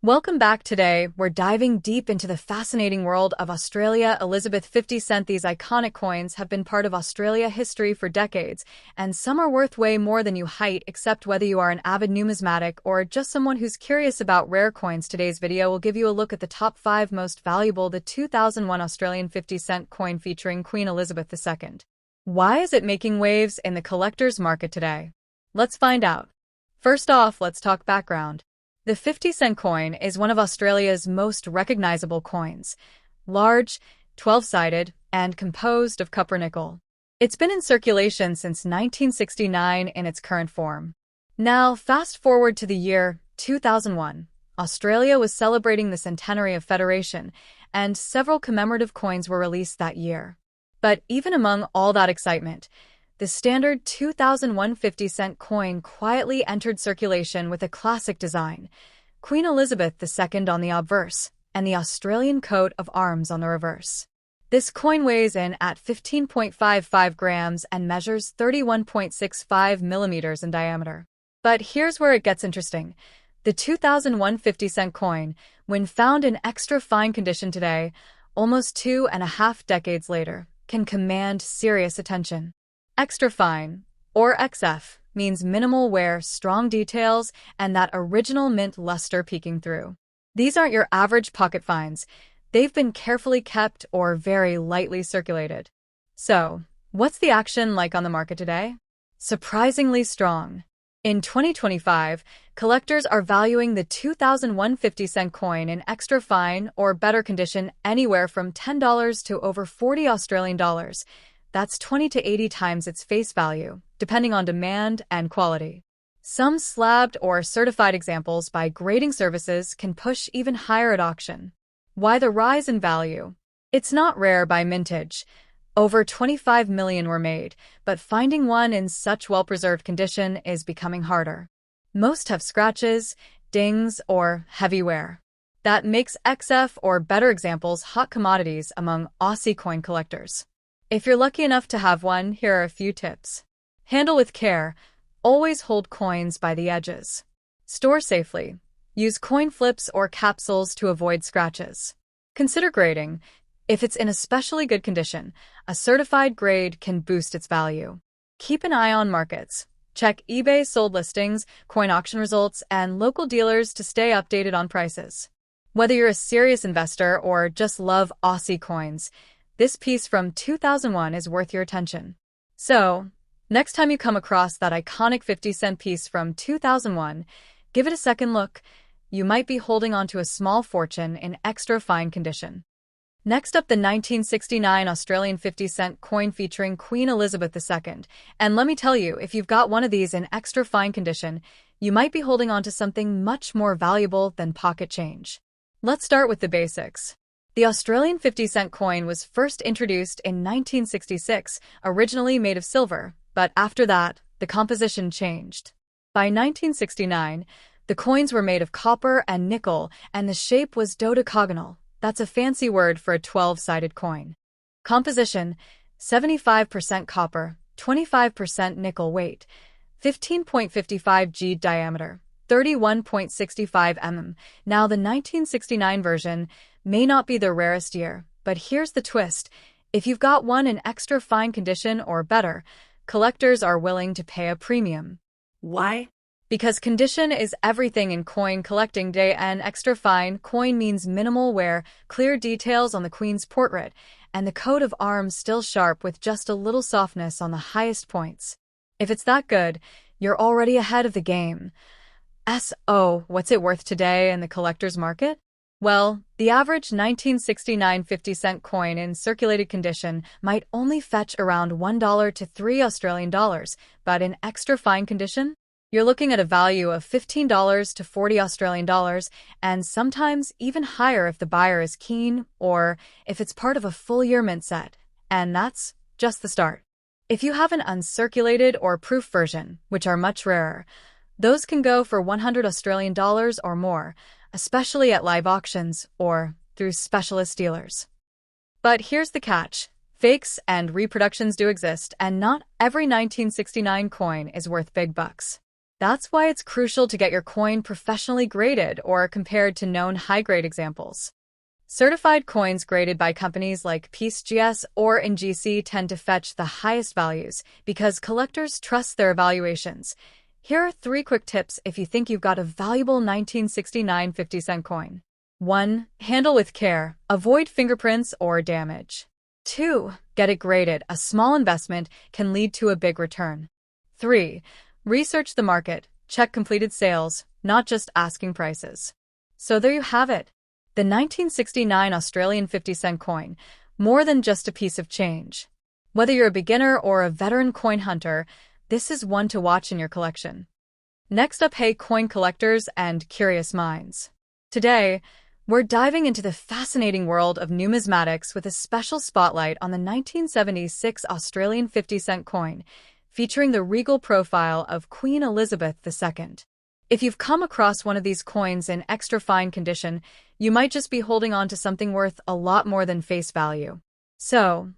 Welcome back. Today, we're diving deep into the fascinating world of Australia. Elizabeth 50 cent. These iconic coins have been part of Australia history for decades, and some are worth way more than you height, except whether you are an avid numismatic or just someone who's curious about rare coins. Today's video will give you a look at the top 5 most valuable, the 2001 Australian 50 cent coin featuring Queen Elizabeth II. Why is it making waves in the collector's market today? Let's find out. First off, let's talk background. The 50 cent coin is one of Australia's most recognizable coins. Large, 12-sided, and composed of copper nickel. It's been in circulation since 1969 in its current form. Now, fast forward to the year 2001. Australia was celebrating the centenary of Federation, and several commemorative coins were released that year. But even among all that excitement, the standard 2001 50 cent coin quietly entered circulation with a classic design, Queen Elizabeth II on the obverse, and the Australian coat of arms on the reverse. This coin weighs in at 15.55 grams and measures 31.65 millimeters in diameter. But here's where it gets interesting. The 2001 50 cent coin, when found in extra fine condition today, almost 2.5 decades later, can command serious attention. Extra fine, or XF, means minimal wear, strong details, and that original mint luster peeking through. These aren't your average pocket finds. They've been carefully kept or very lightly circulated. So, what's the action like on the market today? Surprisingly strong. In 2025, collectors are valuing the 2001 50 cent coin in extra fine or better condition anywhere from $10 to over $40 Australian. That's 20 to 80 times its face value, depending on demand and quality. Some slabbed or certified examples by grading services can push even higher at auction. Why the rise in value? It's not rare by mintage. Over 25 million were made, but finding one in such well-preserved condition is becoming harder. Most have scratches, dings, or heavy wear. That makes XF or better examples hot commodities among Aussie coin collectors. If you're lucky enough to have one, here are a few tips. Handle with care. Always hold coins by the edges. Store safely. Use coin flips or capsules to avoid scratches. Consider grading. If it's in especially good condition, a certified grade can boost its value. Keep an eye on markets. Check eBay sold listings, coin auction results, and local dealers to stay updated on prices. Whether you're a serious investor or just love Aussie coins, this piece from 2001 is worth your attention. So, next time you come across that iconic 50 cent piece from 2001, give it a second look. You might be holding onto a small fortune in extra fine condition. Next up, the 1969 Australian 50 cent coin featuring Queen Elizabeth II. And let me tell you, if you've got one of these in extra fine condition, you might be holding onto something much more valuable than pocket change. Let's start with the basics. The Australian 50 cent coin was first introduced in 1966, originally made of silver, but after that, the composition changed. By 1969, the coins were made of copper and nickel, and the shape was dodecagonal. That's a fancy word for a 12-sided coin. Composition: 75% copper, 25% nickel. Weight: 15.55 g diameter, 31.65 mm. Now, the 1969 version may not be the rarest year, but here's the twist. If you've got one in extra fine condition or better, collectors are willing to pay a premium. Why? Because condition is everything in coin collecting day. An extra fine coin means minimal wear, clear details on the Queen's portrait, and the coat of arms still sharp with just a little softness on the highest points. If it's that good, you're already ahead of the game. So, what's it worth today in the collector's market? Well, the average 1969 50 cent coin in circulated condition might only fetch around $1 to $3 Australian, but in extra fine condition, you're looking at a value of $15 to $40 Australian, and sometimes even higher if the buyer is keen or if it's part of a full-year mint set. And that's just the start. If you have an uncirculated or proof version, which are much rarer, those can go for $100 Australian or more, especially at live auctions or through specialist dealers. But here's the catch. Fakes and reproductions do exist, and not every 1969 coin is worth big bucks. That's why it's crucial to get your coin professionally graded or compared to known high-grade examples. Certified coins graded by companies like PCGS or NGC tend to fetch the highest values because collectors trust their evaluations. Here are 3 quick tips if you think you've got a valuable 1969 50-cent coin. 1. Handle with care. Avoid fingerprints or damage. 2. Get it graded. A small investment can lead to a big return. 3. Research the market. Check completed sales, not just asking prices. So there you have it. The 1969 Australian 50-cent coin, more than just a piece of change. Whether you're a beginner or a veteran coin hunter, this is one to watch in your collection. Next up, hey coin collectors and curious minds. Today, we're diving into the fascinating world of numismatics with a special spotlight on the 1976 Australian 50-cent coin, featuring the regal profile of Queen Elizabeth II. If you've come across one of these coins in extra fine condition, you might just be holding on to something worth a lot more than face value. So,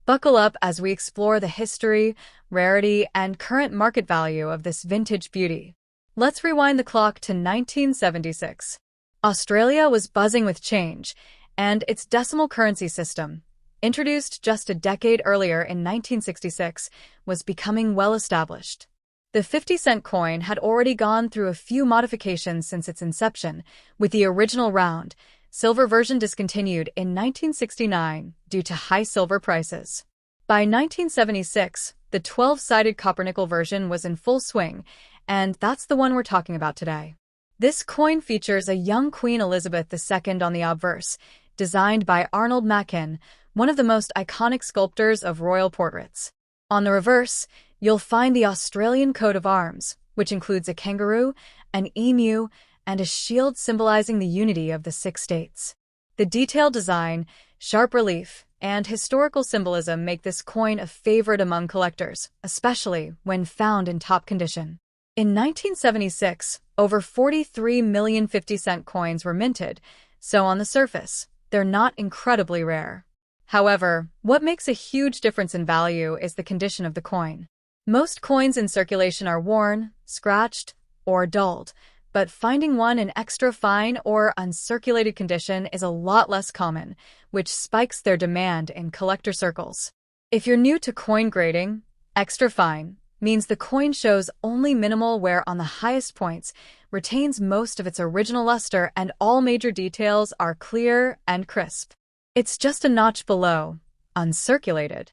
buckle up as we explore the history, rarity, and current market value of this vintage beauty. Let's rewind the clock to 1976. Australia was buzzing with change, and its decimal currency system, introduced just a decade earlier in 1966, was becoming well established. The 50-cent coin had already gone through a few modifications since its inception, with the original round, silver version discontinued in 1969 due to high silver prices. By 1976, the 12-sided copper-nickel version was in full swing, and that's the one we're talking about today. This coin features a young Queen Elizabeth II on the obverse, designed by Arnold Machin, one of the most iconic sculptors of royal portraits. On the reverse, you'll find the Australian coat of arms, which includes a kangaroo, an emu, and a shield symbolizing the unity of the 6 states. The detailed design, sharp relief, and historical symbolism make this coin a favorite among collectors, especially when found in top condition. In 1976, over 43 million 50-cent coins were minted, so on the surface, they're not incredibly rare. However, what makes a huge difference in value is the condition of the coin. Most coins in circulation are worn, scratched, or dulled, but finding one in extra fine or uncirculated condition is a lot less common, which spikes their demand in collector circles. If you're new to coin grading, extra fine means the coin shows only minimal wear on the highest points, retains most of its original luster, and all major details are clear and crisp. It's just a notch below uncirculated.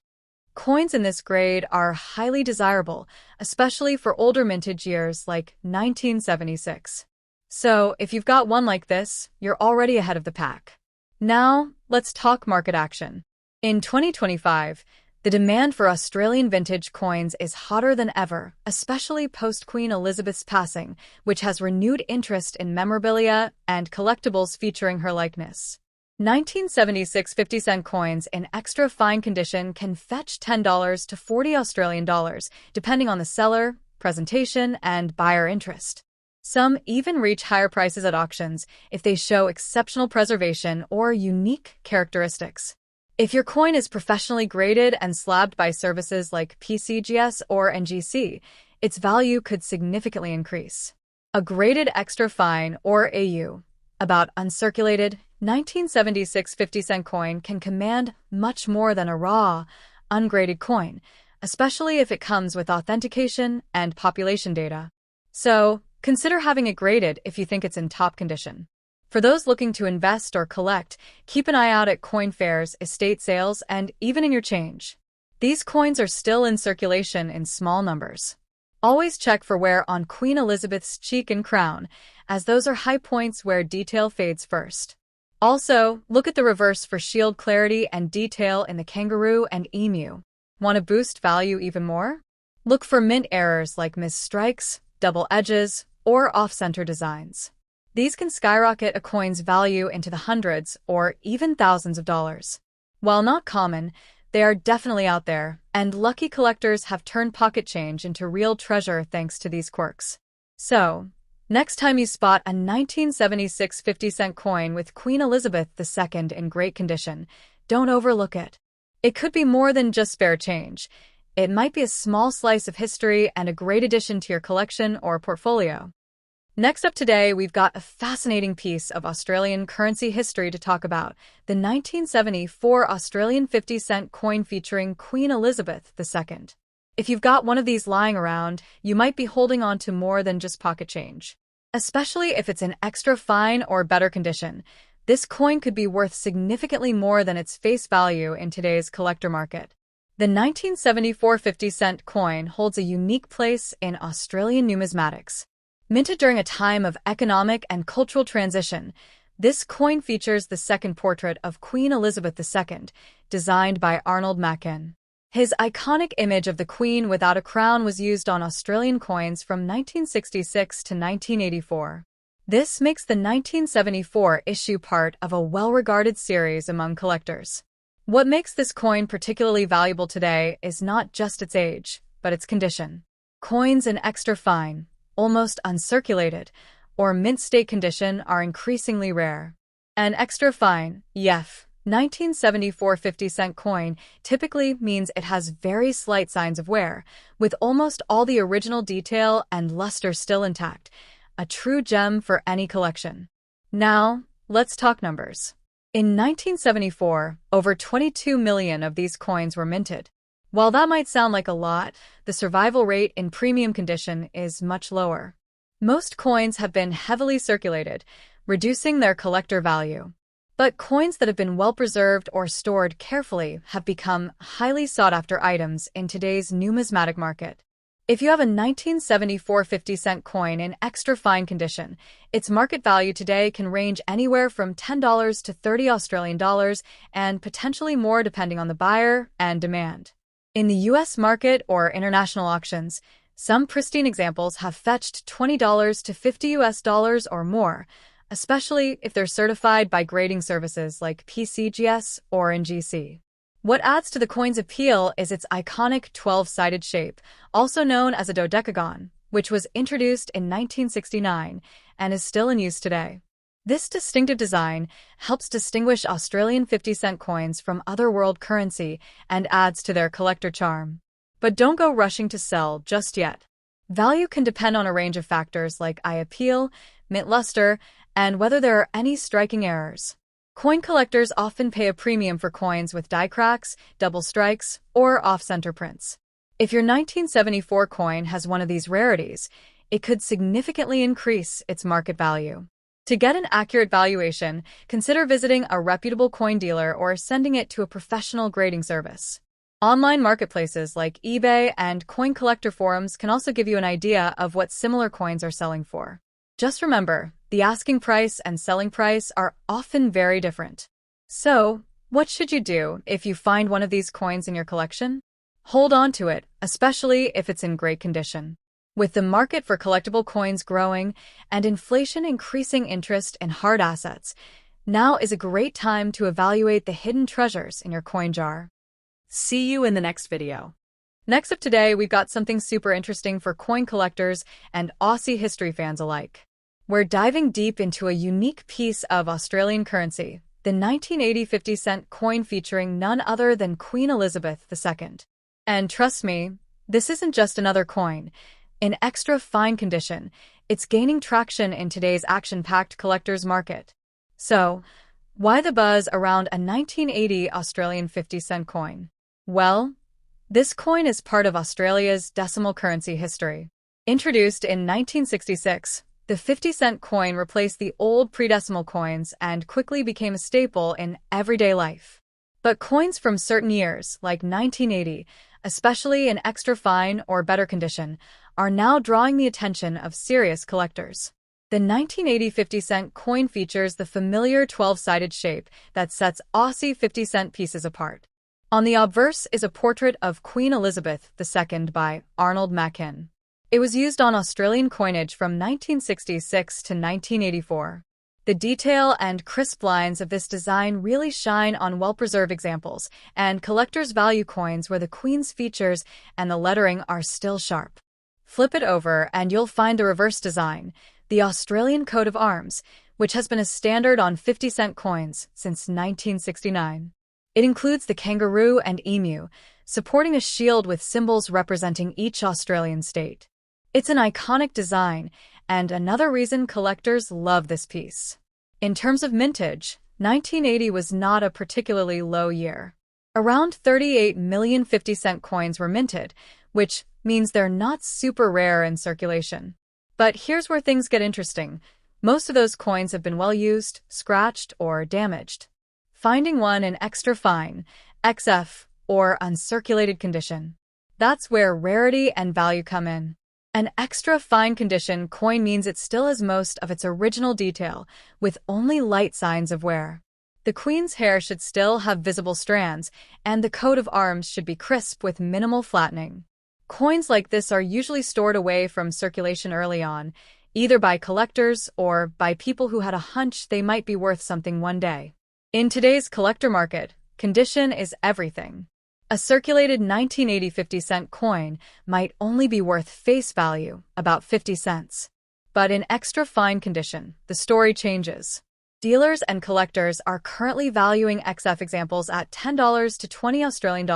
Coins in this grade are highly desirable, especially for older mintage years like 1976. So, if you've got one like this, you're already ahead of the pack. Now, let's talk market action. In 2025, the demand for Australian vintage coins is hotter than ever, especially post-Queen Elizabeth's passing, which has renewed interest in memorabilia and collectibles featuring her likeness. 1976 50-cent coins in extra fine condition can fetch $10 to $40 Australian dollars, depending on the seller, presentation, and buyer interest. Some even reach higher prices at auctions if they show exceptional preservation or unique characteristics. If your coin is professionally graded and slabbed by services like PCGS or NGC, its value could significantly increase. A graded extra fine, or AU, about uncirculated, 1976 50-cent coin can command much more than a raw, ungraded coin, especially if it comes with authentication and population data. So, consider having it graded if you think it's in top condition. For those looking to invest or collect, keep an eye out at coin fairs, estate sales, and even in your change. These coins are still in circulation in small numbers. Always check for wear on Queen Elizabeth's cheek and crown, as those are high points where detail fades first. Also, look at the reverse for shield clarity and detail in the kangaroo and emu. Want to boost value even more? Look for mint errors like missed strikes, double edges, or off-center designs. These can skyrocket a coin's value into the hundreds or even thousands of dollars. While not common, they are definitely out there, and lucky collectors have turned pocket change into real treasure thanks to these quirks. So, next time you spot a 1976 50-cent coin with Queen Elizabeth II in great condition, don't overlook it. It could be more than just spare change. It might be a small slice of history and a great addition to your collection or portfolio. Next up today, we've got a fascinating piece of Australian currency history to talk about, the 1974 Australian 50-cent coin featuring Queen Elizabeth II. If you've got one of these lying around, you might be holding on to more than just pocket change. Especially if it's in extra fine or better condition, this coin could be worth significantly more than its face value in today's collector market. The 1974 50-cent coin holds a unique place in Australian numismatics. Minted during a time of economic and cultural transition, this coin features the second portrait of Queen Elizabeth II, designed by Arnold Machin. His iconic image of the Queen without a crown was used on Australian coins from 1966 to 1984. This makes the 1974 issue part of a well-regarded series among collectors. What makes this coin particularly valuable today is not just its age, but its condition. Coins in extra fine, almost uncirculated, or mint state condition are increasingly rare. An extra fine, YEF, 1974 50-cent coin typically means it has very slight signs of wear, with almost all the original detail and luster still intact, a true gem for any collection. Now, let's talk numbers. In 1974, over 22 million of these coins were minted. While that might sound like a lot, the survival rate in premium condition is much lower. Most coins have been heavily circulated, reducing their collector value. But coins that have been well preserved or stored carefully have become highly sought-after items in today's numismatic market. If you have a 1974 50-cent coin in extra fine condition, its market value today can range anywhere from $10 to $30 Australian dollars and potentially more depending on the buyer and demand. In the US market or international auctions, some pristine examples have fetched $20 to $50 or more, especially if they're certified by grading services like PCGS or NGC. What adds to the coin's appeal is its iconic 12-sided shape, also known as a dodecagon, which was introduced in 1969 and is still in use today. This distinctive design helps distinguish Australian 50-cent coins from other world currency and adds to their collector charm. But don't go rushing to sell just yet. Value can depend on a range of factors like eye appeal, mint luster, and whether there are any striking errors. Coin collectors often pay a premium for coins with die cracks, double strikes, or off-center prints. If your 1974 coin has one of these rarities, it could significantly increase its market value. To get an accurate valuation, consider visiting a reputable coin dealer or sending it to a professional grading service. Online marketplaces like eBay and coin collector forums can also give you an idea of what similar coins are selling for. Just remember, the asking price and selling price are often very different. So, what should you do if you find one of these coins in your collection? Hold on to it, especially if it's in great condition. With the market for collectible coins growing and inflation increasing interest in hard assets, now is a great time to evaluate the hidden treasures in your coin jar. See you in the next video. Next up today, we've got something super interesting for coin collectors and Aussie history fans alike. We're diving deep into a unique piece of Australian currency, the 1980 50-cent coin featuring none other than Queen Elizabeth II. And trust me, this isn't just another coin. In extra fine condition, it's gaining traction in today's action-packed collector's market. So, why the buzz around a 1980 Australian 50-cent coin? Well, this coin is part of Australia's decimal currency history. Introduced in 1966, the 50-cent coin replaced the old pre-decimal coins and quickly became a staple in everyday life. But coins from certain years, like 1980, especially in extra fine or better condition, are now drawing the attention of serious collectors. The 1980 50-cent coin features the familiar 12-sided shape that sets Aussie 50-cent pieces apart. On the obverse is a portrait of Queen Elizabeth II by Arnold Machin. It was used on Australian coinage from 1966 to 1984. The detail and crisp lines of this design really shine on well-preserved examples, and collectors value coins where the Queen's features and the lettering are still sharp. Flip it over and you'll find the reverse design, the Australian coat of arms, which has been a standard on 50-cent coins since 1969. It includes the kangaroo and emu, supporting a shield with symbols representing each Australian state. It's an iconic design, and another reason collectors love this piece. In terms of mintage, 1980 was not a particularly low year. Around 38 million 50-cent coins were minted, which means they're not super rare in circulation. But here's where things get interesting. Most of those coins have been well used, scratched, or damaged. Finding one in extra fine, XF, or uncirculated condition. That's where rarity and value come in. An extra fine condition coin means it still has most of its original detail, with only light signs of wear. The queen's hair should still have visible strands, and the coat of arms should be crisp with minimal flattening. Coins like this are usually stored away from circulation early on, either by collectors or by people who had a hunch they might be worth something one day. In today's collector market, condition is everything. A circulated 1980 50-cent coin might only be worth face value, about 50 cents. But in extra fine condition, the story changes. Dealers and collectors are currently valuing XF examples at $10 to $20 Australian,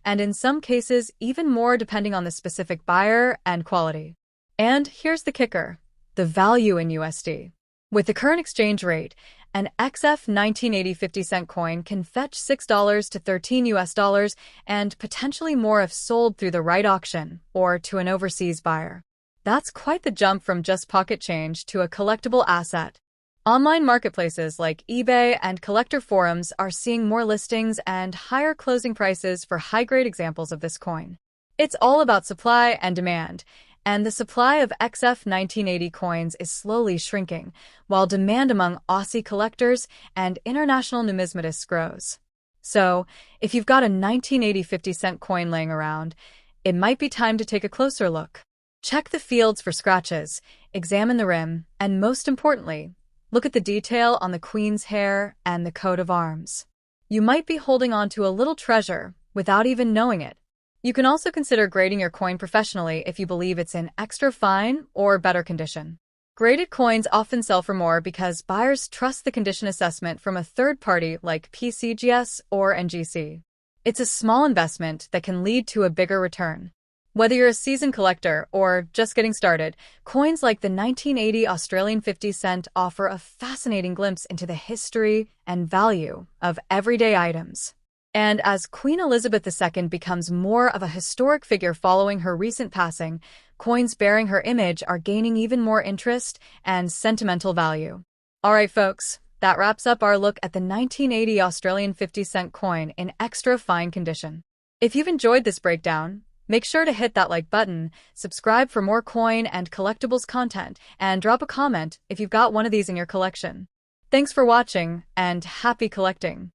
and in some cases even more depending on the specific buyer and quality. And here's the kicker: the value in USD. With the current exchange rate, an XF 1980 50-cent coin can fetch $6 to $13 and potentially more if sold through the right auction or to an overseas buyer. That's quite the jump from just pocket change to a collectible asset. Online marketplaces like eBay and collector forums are seeing more listings and higher closing prices for high-grade examples of this coin. It's all about supply and demand, and the supply of XF 1980 coins is slowly shrinking, while demand among Aussie collectors and international numismatists grows. So, if you've got a 1980 50-cent coin laying around, it might be time to take a closer look. Check the fields for scratches, examine the rim, and most importantly, look at the detail on the queen's hair and the coat of arms. You might be holding on to a little treasure without even knowing it. You can also consider grading your coin professionally if you believe it's in extra fine or better condition. Graded coins often sell for more because buyers trust the condition assessment from a third party like PCGS or NGC. It's a small investment that can lead to a bigger return. Whether you're a seasoned collector or just getting started, coins like the 1980 Australian 50-cent offer a fascinating glimpse into the history and value of everyday items. And as Queen Elizabeth II becomes more of a historic figure following her recent passing, coins bearing her image are gaining even more interest and sentimental value. Alright folks, that wraps up our look at the 1980 Australian 50-cent coin in extra fine condition. If you've enjoyed this breakdown, make sure to hit that like button, subscribe for more coin and collectibles content, and drop a comment if you've got one of these in your collection. Thanks for watching, and happy collecting!